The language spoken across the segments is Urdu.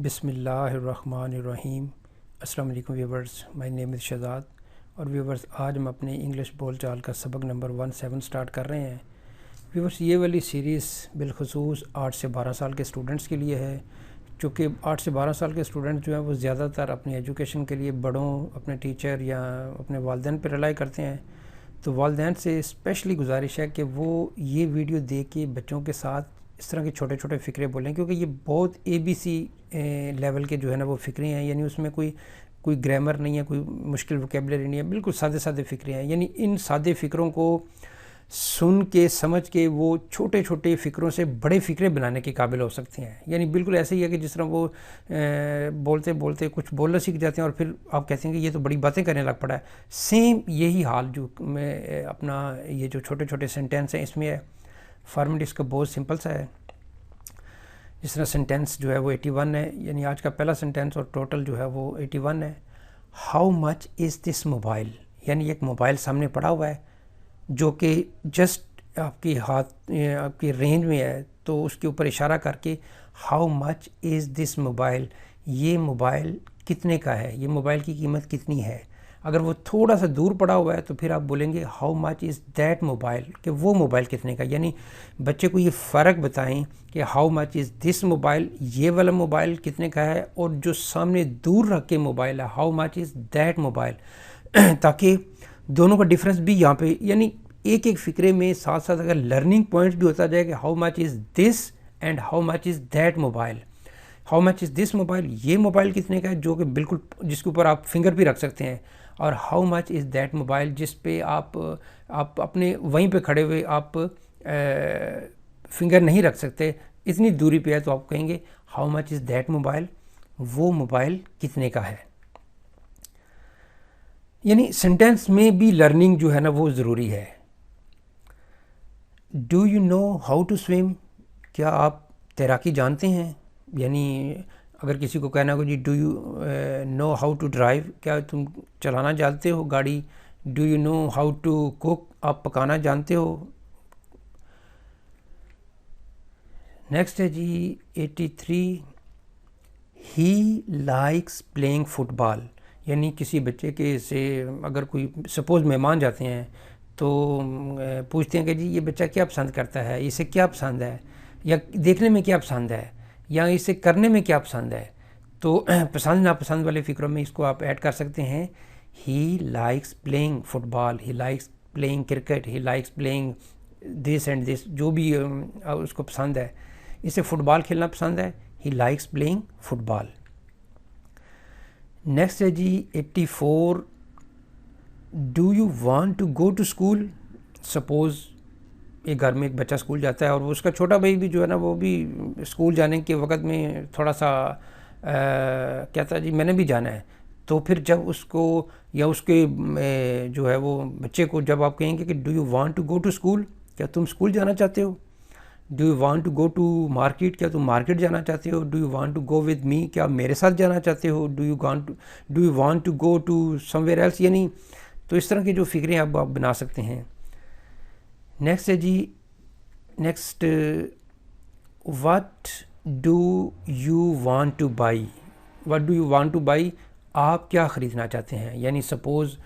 بسم اللہ الرحمن الرحیم۔ السلام علیکم ویورز، مائی نیم از شہزاد۔ اور ویورز، آج ہم اپنے انگلش بول چال کا سبق نمبر 17 سٹارٹ کر رہے ہیں۔ ویورز، یہ والی سیریز بالخصوص 8 سے 12 سال کے اسٹوڈنٹس کے لیے ہے، چونکہ 8 سے 12 سال کے اسٹوڈنٹ جو ہیں وہ زیادہ تر اپنی ایجوکیشن کے لیے بڑوں، اپنے ٹیچر یا اپنے والدین پہ رلائی کرتے ہیں۔ تو والدین سے اسپیشلی گزارش ہے کہ وہ یہ ویڈیو دیکھ کے بچوں کے ساتھ اس طرح کے چھوٹے چھوٹے فقرے بولیں، کیونکہ یہ بہت ABC لیول کے جو ہے نا وہ فقرے ہیں، یعنی اس میں کوئی گرامر نہیں ہے، کوئی مشکل ووکیبلری نہیں ہے، بالکل سادے سادے فقرے ہیں۔ یعنی ان سادے فقروں کو سن کے سمجھ کے وہ چھوٹے چھوٹے فقروں سے بڑے فقرے بنانے کے قابل ہو سکتے ہیں۔ یعنی بالکل ایسے ہی ہے کہ جس طرح وہ بولتے بولتے کچھ بولنا سیکھ جاتے ہیں اور پھر آپ کہتے ہیں کہ یہ تو بڑی باتیں کرنے لگ پڑا ہے۔ سیم یہی حال جو میں اپنا یہ جو چھوٹے چھوٹے سینٹینس ہیں اس میں ہے۔ فارمیٹ اس کا بہت سمپل سا ہے۔ جس طرح سینٹینس جو ہے وہ 81 ہے، یعنی آج کا پہلا سینٹینس، اور ٹوٹل جو ہے وہ 81 ہے۔ How much is this mobile? یعنی ایک موبائل سامنے پڑا ہوا ہے جو کہ جسٹ آپ کی آپ کی رینج میں ہے، تو اس کے اوپر اشارہ کر کے how much is this mobile, یہ موبائل کتنے کا ہے، یہ موبائل کی قیمت کتنی ہے۔ اگر وہ تھوڑا سا دور پڑا ہوا ہے تو پھر آپ بولیں گے how much is that mobile, کہ وہ موبائل کتنے کا۔ یعنی بچے کو یہ فرق بتائیں کہ how much is this mobile, یہ والا موبائل کتنے کا ہے، اور جو سامنے دور رکھ کے موبائل ہے how much is that mobile, تاکہ دونوں کا ڈفرنس بھی یہاں پہ، یعنی ایک ایک فقرے میں ساتھ ساتھ اگر لرننگ پوائنٹس بھی ہوتا جائے کہ how much is this and how much is that mobile. How much is this mobile, یہ موبائل کتنے کا ہے، جو کہ بالکل جس کے اوپر آپ فنگر بھی رکھ سکتے ہیں، اور how much is that mobile, جس پہ آپ اپنے وہیں پہ کھڑے ہوئے آپ فنگر نہیں رکھ سکتے، اتنی دوری پہ ہے، تو آپ کہیں گے how much is that mobile, وہ موبائل کتنے کا ہے۔ یعنی سینٹینس میں بھی لرننگ جو ہے نا وہ ضروری ہے۔ Do you know how to swim? کیا آپ تیراکی جانتے ہیں؟ یعنی اگر کسی کو کہنا ہو جی do you know how to drive, کیا تم چلانا جانتے ہو گاڑی؟ Do you know how to cook, آپ پکانا جانتے ہو؟ نیکسٹ ہے جی 83، he likes playing football. یعنی کسی بچے کے سے اگر کوئی سپوز مہمان جاتے ہیں تو پوچھتے ہیں کہ جی یہ بچہ کیا پسند کرتا ہے، اسے کیا پسند ہے، یا دیکھنے میں کیا پسند ہے، یا اسے کرنے میں کیا پسند ہے۔ تو پسند ناپسند والے فکروں میں اس کو آپ ایڈ کر سکتے ہیں۔ He likes playing football, he likes playing cricket, he likes playing this and this, جو بھی اس کو پسند ہے، اسے فٹ بال کھیلنا پسند ہے، he likes playing football. Next ہے G 84، do you want to go to school? Suppose ایک گھر میں ایک بچہ اسکول جاتا ہے، اور وہ اس کا چھوٹا بھائی بھی جو ہے نا وہ بھی اسکول جانے کے وقت میں تھوڑا سا کہتا ہے جی میں نے بھی جانا ہے۔ تو پھر جب اس کو یا اس کے جو ہے وہ بچے کو جب آپ کہیں گے کہ do you want to go to school, کیا تم اسکول جانا چاہتے ہو؟ Do you want to go to market, کیا تم مارکیٹ جانا چاہتے ہو؟ Do you want to go with me, کیا میرے ساتھ جانا چاہتے ہو؟ Do you want to go to somewhere else. یعنی تو اس طرح کی جو فکریں آپ بنا سکتے ہیں۔ نیکسٹ ہے جی next, what do you want to buy? What do you want to buy, آپ کیا خریدنا چاہتے ہیں۔ یعنی سپوز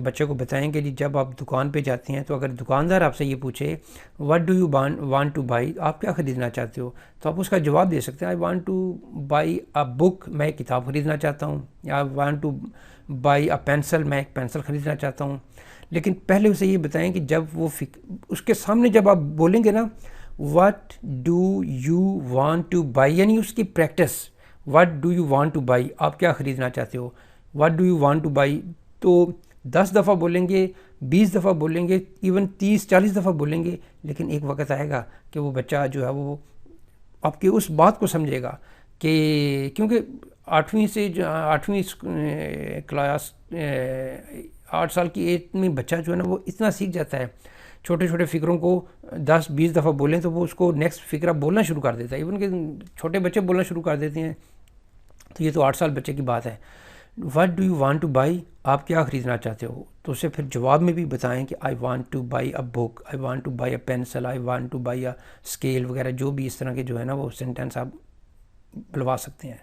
بچے کو بتائیں کہ جی جب آپ دکان پہ جاتے ہیں تو اگر دکاندار آپ سے یہ پوچھے what do you want to buy, آپ کیا خریدنا چاہتے ہو، تو آپ اس کا جواب دے سکتے ہیں I want to buy a book, میں ایک کتاب خریدنا چاہتا ہوں، یا I want to buy a pencil, میں ایک پینسل خریدنا چاہتا ہوں۔ لیکن پہلے اسے یہ بتائیں کہ جب وہ اس کے سامنے جب آپ بولیں گے نا what do you want to buy, یعنی اس کی practice, what do you want to buy, آپ کیا خریدنا چاہتے ہو، what do you want to buy, تو 10 دفعہ بولیں گے، 20 دفعہ بولیں گے، ایون 30-40 دفعہ بولیں گے، لیکن ایک وقت آئے گا کہ وہ بچہ جو ہے وہ آپ کی اس بات کو سمجھے گا، کہ کیونکہ 8ویں کلاس 8 سال کی ایج میں بچہ جو ہے نا وہ اتنا سیکھ جاتا ہے، چھوٹے چھوٹے فکروں کو 10-20 دفعہ بولیں تو وہ اس کو نیکسٹ فکرہ بولنا شروع کر دیتا ہے، ایون کہ چھوٹے بچے بولنا شروع کر دیتے ہیں۔ تو یہ تو 8 سال بچے کی بات ہے۔ What do you want to buy, آپ کیا خریدنا چاہتے ہو، تو اسے پھر جواب میں بھی بتائیں کہ I want to buy a book, I want to buy a pencil, I want to buy a scale وغیرہ، جو بھی اس طرح کے جو ہے نا وہ سینٹینس آپ بلوا سکتے ہیں۔